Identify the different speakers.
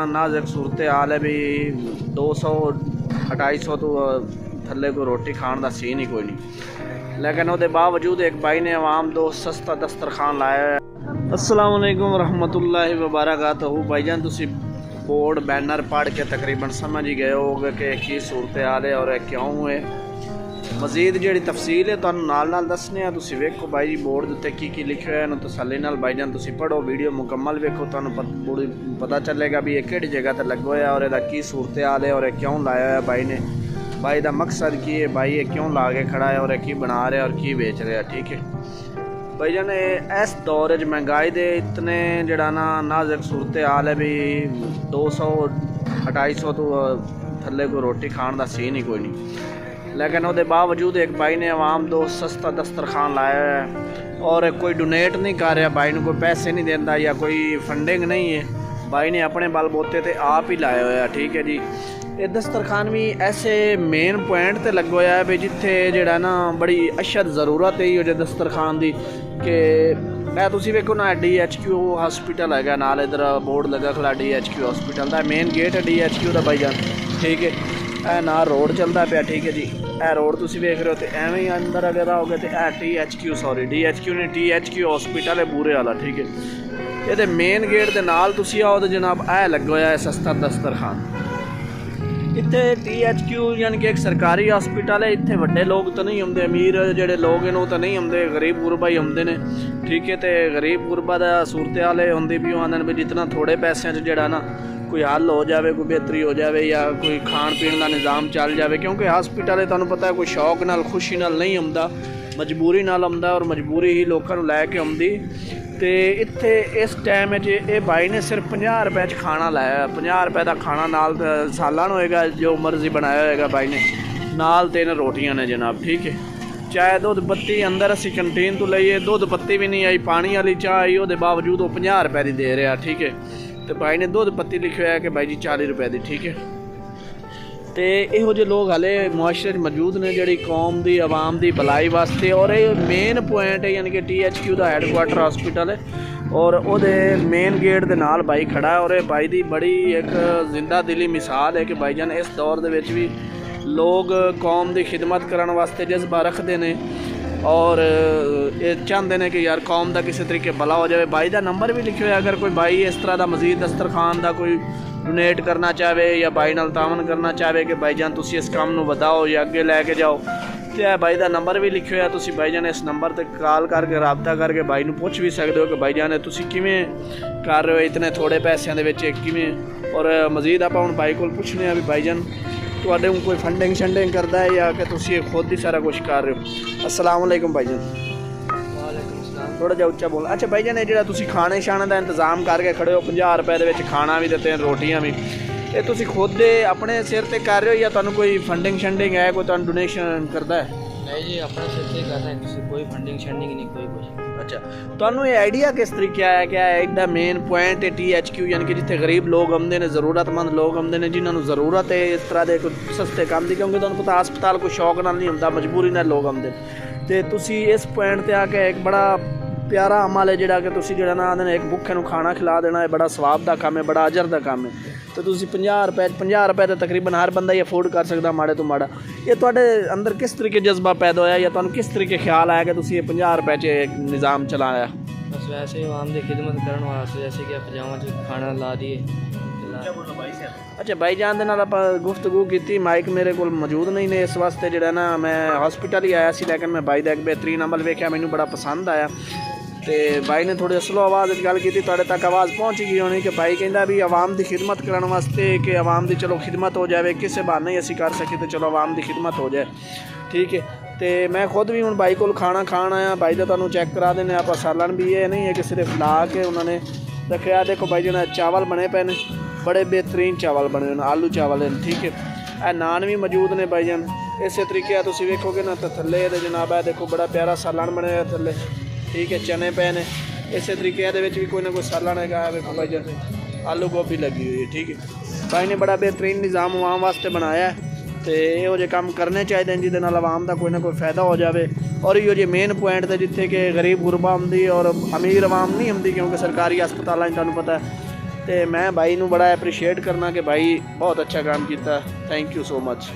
Speaker 1: नाजुक सूरत हाल है भी 200-250 तो थले को रोटी खाने का सीन ही कोई नहीं। लेकिन उसके बावजूद एक भाई ने आवाम दो सस्ता दस्तरखान लाया है। अस्सलाम वालेकुम रहमतुल्लाहि व बरकातहू। भाईजान तुसी बोर्ड बैनर पढ़ के तकरीबन समझ ही गए होगे कि की सूरत हाल है और क्यों है। मजीद जी तफसील है तुहानू नाल दसने तुसी वेखो भाई जी बोर्ड उत्ते की लिखा है तसल्ली नाल भाईजान तुसी पढ़ो, वीडियो मुकम्मल वेखो, तुहानू पता चलेगा भी एक किहड़ी जगह ते लगा होया और इहदा की सूरत हाल है और क्यों लाया है भाई ने। भाई का मकसद की है, भाई ये क्यों ला के खड़ा है और की बना रहा है और की बेच रहा है। ठीक है भाईजान, इस दौर च महंगाई दे इतने जड़ा ना नाजुक सूरत हाल है भी 200-250 तो थले को रोटी खाने का सीन ही कोई नहीं। लेकिन उसके बावजूद एक भाई ने आवाम दो सस्ता दस्तरखान लाया है और कोई डोनेट नहीं कर रहा, भाई ने कोई पैसे नहीं देता या कोई फंडिंग नहीं है, भाई ने अपने बलबोते ते आप ही लाया हुआ। ठीक है जी, ये दस्तरखान भी ऐसे मेन पॉइंट ते लगा हुआ है भी जिथे जड़ा ना बड़ी अशद ज़रूरत है ही दस्तरखान की कि मैं तुसी वेखो ना DHQ हॉस्पिटल है नाल इधर बोर्ड लगा खड़ा DHQ हॉस्पिटल का मेन गेट है DHQ का भाईजान। ठीक है, ए ना रोड चलता पाया। ठीक है जी, ए रोड तुसी वेख रहे हो तो एवं ही अंदर अगर आओगे तो DHQ नहीं THQ हॉस्पिटल है बूरे वाला। ठीक है, ये मेन गेट के नाल तुसी आओ तो जनाब ए लगा हुआ है सस्ता दस्तरखान। इत्थे THQ यानी कि एक सरकारी हॉस्पिटल है, इत्थे वड्डे लोग तो नहीं आते, अमीर जेडे लोग हैं वो तो नहीं आते, गरीब गुरबा ही आते हैं। ठीक है, तो गरीब गुरबा का सूरत हाल होंगी भी आते भी जितना थोड़े पैसों जड़ा ना कोई हल हो जाए, कोई बेहतरी हो जाए या कोई खाण पीण का निज़ाम चल जाए। क्योंकि हॉस्पिटल है तुहानू पता है कोई शौक नाल खुशी नाल नहीं आंदा, मजबूरी नाल आंदा और मजबूरी ही लोगों को लैके आंदी। तो इत्थे इस टाइम ये भाई ने सिर्फ 50 रुपए खाना लाया, 50 रुपए का खाना नाल सालन होएगा जो मर्जी बनाया होएगा भाई ने, नाल 3 रोटियां ने जनाब। ठीक है, चाहे दुध पत्ती अंदर असी कंटीन तो लईए, दुध पत्ती भी नहीं आई, पानी वाली चाह आई, उसके बावजूद वो 50 रुपए की दे रहा। ठीक है, तो भाई ने दुध पत्ती लिखा है कि भाई जी 40 रुपए की। ठीक है, तो इहो जे लोग हाले मुआशरे मौजूद ने जी कौम की आवाम की भलाई वास्ते। और ये मेन पॉइंट है यानी कि THQ का हैडकुआटर हॉस्पिटल है और वो मेन गेट के नाल भाई खड़ा है। और भाई की बड़ी एक जिंदा दिली मिसाल है कि भाईजान इस दौर के भी लोग कौम की खिदमत करने वास्ते जज्बा रखते हैं और ये चाहते हैं कि यार कौम का किसी तरीके भला हो जाए। भाई का नंबर भी लिखे हुआ, अगर कोई भाई इस तरह का मजीद दस्तरखान का कोई डोनेट करना चाहे या भाई नाल तावन करना चाहे कि भाईजान तुसी इस काम को बताओ या अगे लैके जाओ, तो भाई का नंबर भी लिखे हुआ, तुसी भाईजान इस नंबर पर कॉल करके रबता करके भाई नूं पुछ भी सकते हो कि भाईजान तुसी किवें कर रहे हो इतने थोड़े पैसों के किवें। और मजीद आप हुण भाई को पुछने भी भाईजान तुहाडे कोई फंडिंग शंडिंग करता है या कि तुसी खुद ही सारा कुछ कर रहे हो। अस्सलाम वालेकुम भाईजान। थोड़ा जा उच्चा बोल। अच्छा भाईजान, ये जो खाने शाने का इंतजाम करके खड़े हो 50 रुपए के खाना भी देते हैं रोटियां भी, ये तुसी खुद अपने सिर ते कर रहे हो या तुहानू कोई फंडिंग शंडिंग है, कोई तुहानू डोनेशन करता है?
Speaker 2: नहीं जी, अपने सिर से कर रहे हैं, कोई फंडिंग शंडिंग नहीं, कोई कुछ।
Speaker 1: अच्छा, तुहानू ये आइडिया किस तरीके आया क्या है इदा मेन पॉइंट है THQ यानी कि जिथे गरीब लोग आते हैं, ज़रूरतमंद लोग आते हैं जिन्होंने ज़रूरत है इस तरह के सस्ते काम की। क्योंकि तुहानू पता हस्पताल कोई शौक नाल नहीं होंदा, मजबूरी नाल लोग आते हैं। तो तुसी इस पॉइंट पर आके एक बड़ा प्यारा अमल है जोड़ा कि तुसी जोड़ा ना आदे एक भुखे खाना खिला देना है, बड़ा सवाब का काम है, बड़ा अजर का काम है। तो तुसी 50 रुपए तो तकरीबन हर बंदा ही अफोर्ड कर सकता माड़े तो माड़ा। ये तुहाडे अंदर किस तरीके जज्बा पैदा होया या तुहानू किस तरीके ख्याल आया कि तुसी ये 50 रुपए च एक निज़ाम चलाया?
Speaker 2: बस वैसे ही आवाम की खिदमत करने वास्ते, जैसे कि पजामा च खाना ला दिए।
Speaker 1: अच्छा भाईजान दे नाल आपां गुफ्तगू की, माइक मेरे को मौजूद नहीं ने इस वास्ते जोड़ा ना मैं हॉस्पिटल ही आया सी, लेकिन मैं भाई का एक बेहतरीन अमल वेख्या, मैनू बड़ा पसंद आया। तो भाई ने थोड़ी स्लो आवाज़ गल की, तुहाडे तक आवाज़ पहुँच गई होनी कि भाई कहता भी आवाम की खिदमत करने वास्ते कि आवाम की चलो खिदमत हो जाए, किसी बहाने ही असी कर सके तो चलो आवाम की खिदमत हो जाए। ठीक है, तो मैं खुद भी हूँ भाई को खाना खाण आया, भाई का तुहानू चैक करा देने आप। सालन भी ये नहीं है कि सिर्फ ला के उन्होंने रखा। देखो भाई जो चावल बने पे ने, बड़े बेहतरीन चावल बने हैं, आलू चावल हैं। ठीक है, नान भी मौजूद ने भाईजान। इस तरीके तुम वेखोगे ना तो थले जनाब है देखो बड़ा प्यारा सालन बने थले। ठीक है, चने पे ने इस तरीके ये भी कोई ना कोई सालन है, देखो भाईजान आलू गोभी लगी हुई है। ठीक है, भाई ने बड़ा बेहतरीन निज़ाम आवाम वास्ते बनाया है। तो यो जे काम करने चाहिए जिसदे नाल आवाम का कोई ना कोई फ़ायदा हो जाए। और यो जे मेन पॉइंट है जिथे कि गरीब गुरबा आती और अमीर आवाम नहीं आती, क्योंकि सरकारी हस्पताल तुहानू पता है ਤੇ ਮੈਂ ਬਾਈ ਨੂੰ ਬੜਾ ਐਪਰੀਸ਼ੀਏਟ ਕਰਨਾ ਕਿ ਬਾਈ ਬਹੁਤ ਅੱਛਾ ਕੰਮ ਕੀਤਾ। Thank you so much.